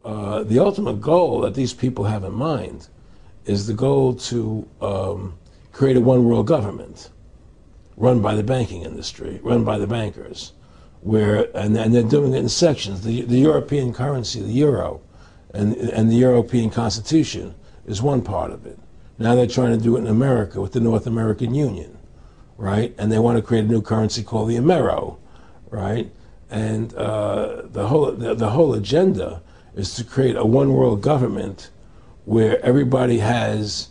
the ultimate goal that these people have in mind is the goal to create a one world government run by the banking industry, run by the bankers, and they're doing it in sections. The European currency, the euro, and the European Constitution is one part of it. Now they're trying to do it in America with the North American Union, right? And they want to create a new currency called the Amero, right? And the whole agenda is to create a one world government where everybody has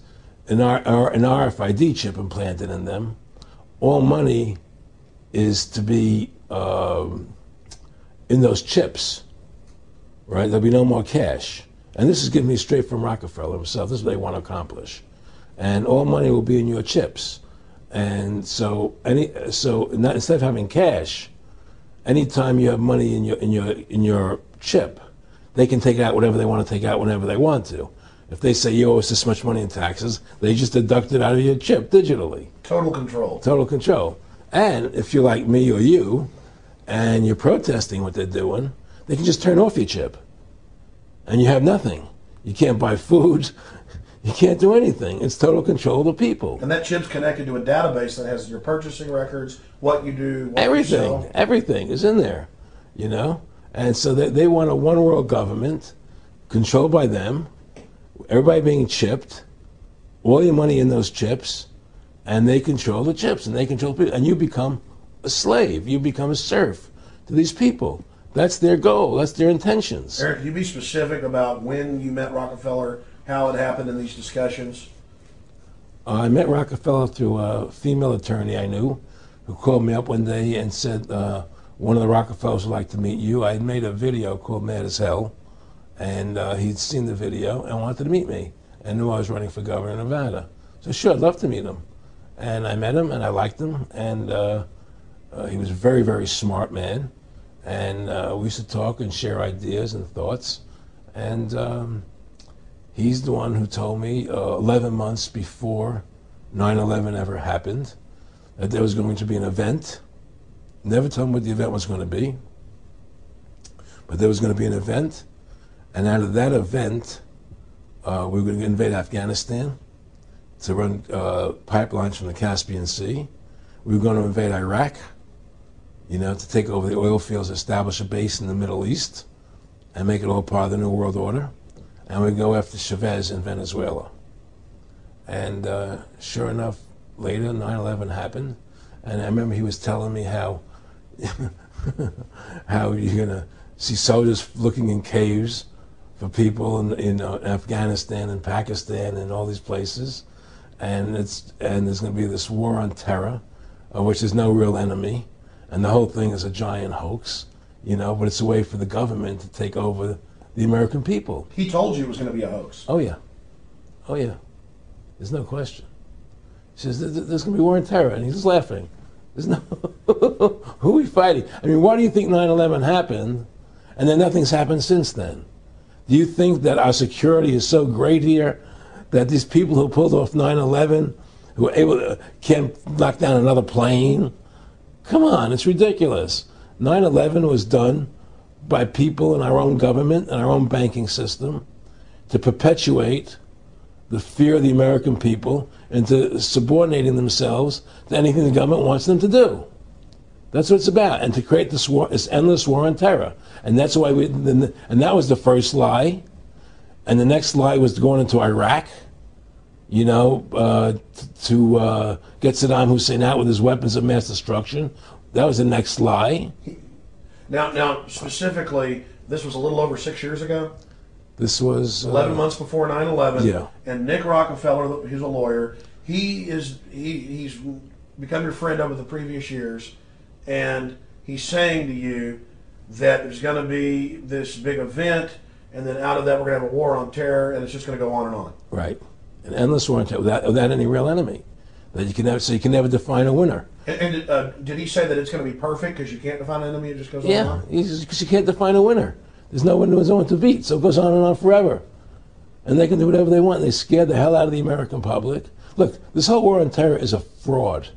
an RFID chip implanted in them. All money is to be in those chips, right? There'll be no more cash. And this is given me straight from Rockefeller himself. This is what they want to accomplish. And all money will be in your chips. And so instead of having cash, anytime you have money in your chip, they can take out whatever they want to take out whenever they want to. If they say you owe us this much money in taxes, they just deduct it out of your chip digitally. Total control. Total control. And if you're like me or you, and you're protesting what they're doing, they can just turn off your chip. And you have nothing. You can't buy food. You can't do anything. It's total control of the people. And that chip's connected to a database that has your purchasing records, what you do, what everything, you sell. Everything is in there, you know? And so they want a one world government controlled by them, everybody being chipped, all your money in those chips, and they control the chips, and they control people. And you become a slave. You become a serf to these people. That's their goal. That's their intentions. Eric, can you be specific about when you met Rockefeller, how it happened in these discussions? I met Rockefeller through a female attorney I knew who called me up one day and said, one of the Rockefellers would like to meet you. I had made a video called Mad as Hell, and he'd seen the video and wanted to meet me and knew I was running for governor of Nevada. So sure, I'd love to meet him. And I met him and I liked him, and he was a very, very smart man. And we used to talk and share ideas and thoughts. And he's the one who told me 11 months before 9/11 ever happened that there was going to be an event. Never told me what the event was going to be, but there was going to be an event. And out of that event, we were going to invade Afghanistan to run pipelines from the Caspian Sea. We were going to invade Iraq, you know, to take over the oil fields, establish a base in the Middle East, and make it all part of the New World Order. And we go after Chavez in Venezuela. And sure enough, later 9/11 happened, and I remember he was telling me how how you're gonna see soldiers looking in caves for people in Afghanistan and Pakistan and all these places, and there's gonna be this war on terror, which is no real enemy, and the whole thing is a giant hoax, you know, but it's a way for the government to take over the American people. He told you it was going to be a hoax. Oh yeah, oh yeah, there's no question. He says there's going to be war on terror, and he's just laughing. There's no who are we fighting? I mean, why do you think 9/11 happened, and then nothing's happened since then? Do you think that our security is so great here that these people who pulled off 9/11, who were able to can't knock down another plane? Come on, it's ridiculous. 9/11 was done by people in our own government and our own banking system to perpetuate the fear of the American people into subordinating themselves to anything the government wants them to do. That's what it's about, and to create this war, this endless war on terror. And that's why and that was the first lie. And the next lie was going into Iraq, you know, to get Saddam Hussein out with his weapons of mass destruction. That was the next lie. Now, specifically, this was a little over 6 years ago. This was 11 months before 9/11. Yeah. And Nick Rockefeller, who's a lawyer, he's become your friend over the previous years, and he's saying to you that there's going to be this big event, and then out of that we're going to have a war on terror, and it's just going to go on and on. Right, an endless war on terror without any real enemy. That you can never, so you can never define a winner. And did he say that it's going to be perfect because you can't define an enemy? It just goes on and Yeah, on? because you can't define a winner. There's no one to beat, so it goes on and on forever. And they can do whatever they want. They scare the hell out of the American public. Look, this whole war on terror is a fraud.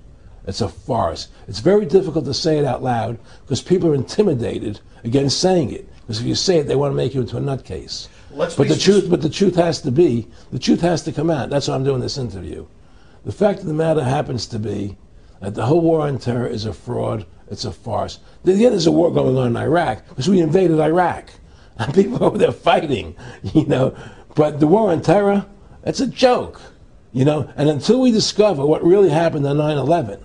It's a farce. It's very difficult to say it out loud because people are intimidated against saying it Because if you say it, they want to make you into a nutcase. Let's But be the truth has to come out. That's why I'm doing this interview. The fact of the matter happens to be that the whole war on terror is a fraud. It's a farce. Yeah, there's a war going on in Iraq because we invaded Iraq. And people over there fighting, you know. But the war on terror, it's a joke, you know. And until we discover what really happened on 9/11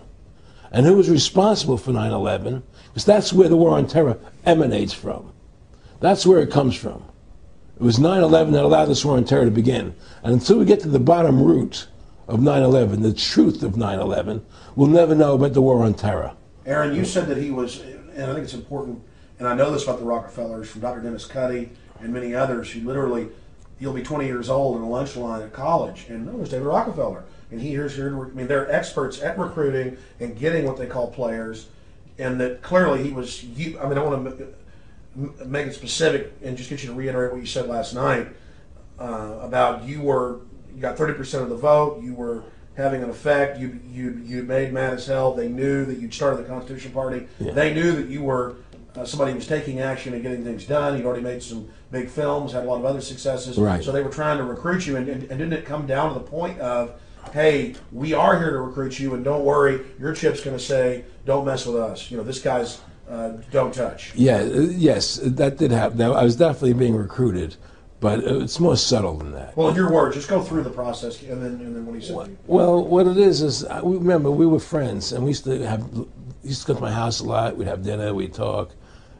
and who was responsible for 9/11, because that's where the war on terror emanates from. That's where it comes from. It was 9/11 that allowed this war on terror to begin. And until we get to the bottom root of 9/11, the truth of 9/11, we'll never know about the war on terror. Aaron, you said that he was, and I think it's important, and I know this about the Rockefellers from Dr. Dennis Cuddy and many others who literally, you'll be 20 years old in a lunch line at college, and no, there's David Rockefeller. And here's here. I mean, they're experts at recruiting and getting what they call players, and that clearly he was, I mean, I want to make it specific and just get you to reiterate what you said last night about you got 30% of the vote, you were having an effect, you made mad as hell, they knew that you'd started the Constitution Party, they knew that you were somebody who was taking action and getting things done, you'd already made some big films, had a lot of other successes, right. So they were trying to recruit you, and didn't it come down to the point of, hey, we are here to recruit you, and don't worry, your chip's going to say, don't mess with us, you know, this guy's don't touch. Yeah, yes, that did happen. I was definitely being recruited, but it's more subtle than that. Well, in your words, just go through the process, and then what he said. Well, what it is remember we were friends, and we used to go to my house a lot. We'd have dinner, we'd talk,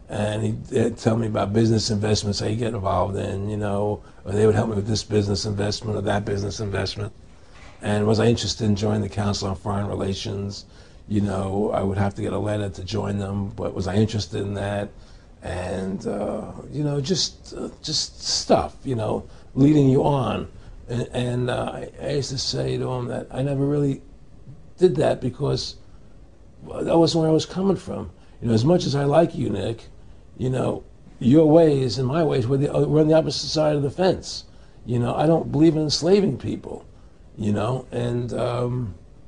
and he'd tell me about business investments I get involved in, you know, or they would help me with this business investment or that business investment. And was I interested in joining the Council on Foreign Relations? You know, I would have to get a letter to join them, but was I interested in that? And, you know, just stuff, you know, leading you on. And I used to say to him that I never really did that because that wasn't where I was coming from. You know, as much as I like you, Nick, you know, your ways and my ways, we're on the opposite side of the fence. You know, I don't believe in enslaving people, you know, and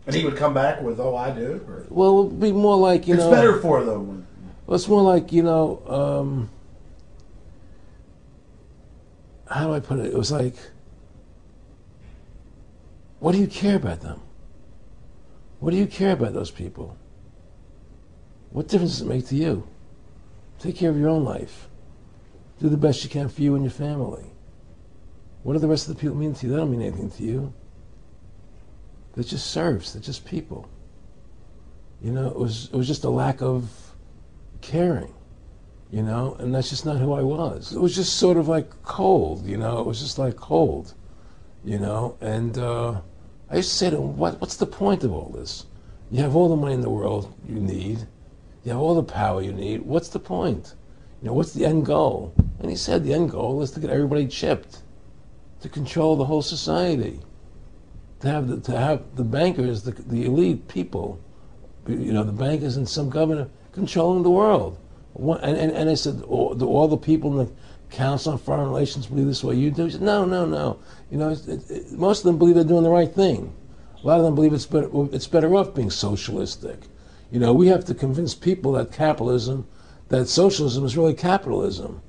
he would come back with, oh, I do? Or? Well, it would be more like, you know. It's better for them. Well, it's more like, you know, how do I put it? It was like, what do you care about them? What do you care about those people? What difference does it make to you? Take care of your own life. Do the best you can for you and your family. What do the rest of the people mean to you? They don't mean anything to you. They're just serfs. They're just people. You know, it was just a lack of caring, you know, and that's just not who I was. It was just sort of like cold, you know. It was just like cold, you know. And I used to say to him, what's the point of all this? You have all the money in the world you need. You have all the power you need. What's the point? You know, what's the end goal? And he said the end goal is to get everybody chipped, to control the whole society, to have the bankers, the elite people, you know, the bankers and some governor controlling the world. And I said, all the people in the Council on Foreign Relations believe this way you do? He said, no. You know, most of them believe they're doing the right thing. A lot of them believe it's better off being socialistic. You know, we have to convince people that that socialism is really capitalism.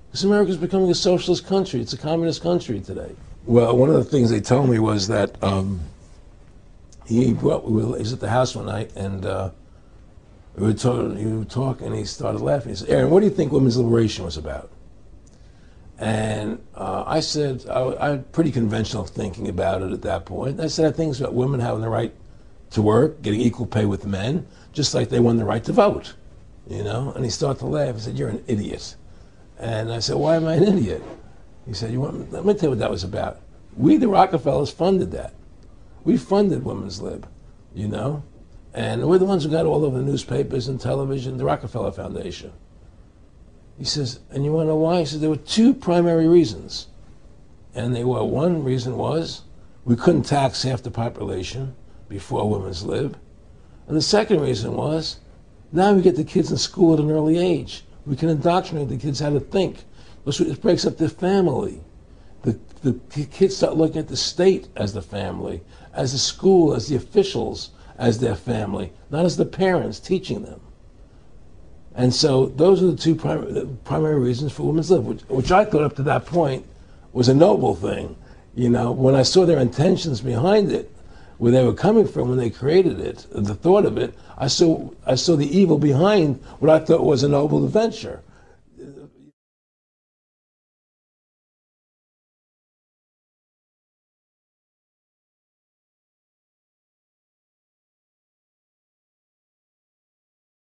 Because America's becoming a socialist country. It's a communist country today. Well, one of the things they told me was that he was at the house one night, and we were talking, and he started laughing. He said, Aaron, what do you think women's liberation was about? And I said, I had pretty conventional thinking about it at that point. I said, I think it's about women having the right to work, getting equal pay with men, just like they won the right to vote, you know? And he started to laugh. He said, you're an idiot. And I said, why am I an idiot? He said, let me tell you what that was about. We, the Rockefellers, funded that. We funded Women's Lib, you know? And we're the ones who got all over the newspapers and television, the Rockefeller Foundation. He says, and you want to know why? He says, there were two primary reasons. And one reason was we couldn't tax half the population before Women's Lib. And the second reason was, now we get the kids in school at an early age. We can indoctrinate the kids how to think. It breaks up their family. The kids start looking at the state as the family, as the school, as the officials, as their family, not as the parents teaching them. And so those are the two primary reasons for women's lib, which I thought up to that point was a noble thing. You know, when I saw their intentions behind it, where they were coming from when they created it, the thought of it, I saw the evil behind what I thought was a noble adventure.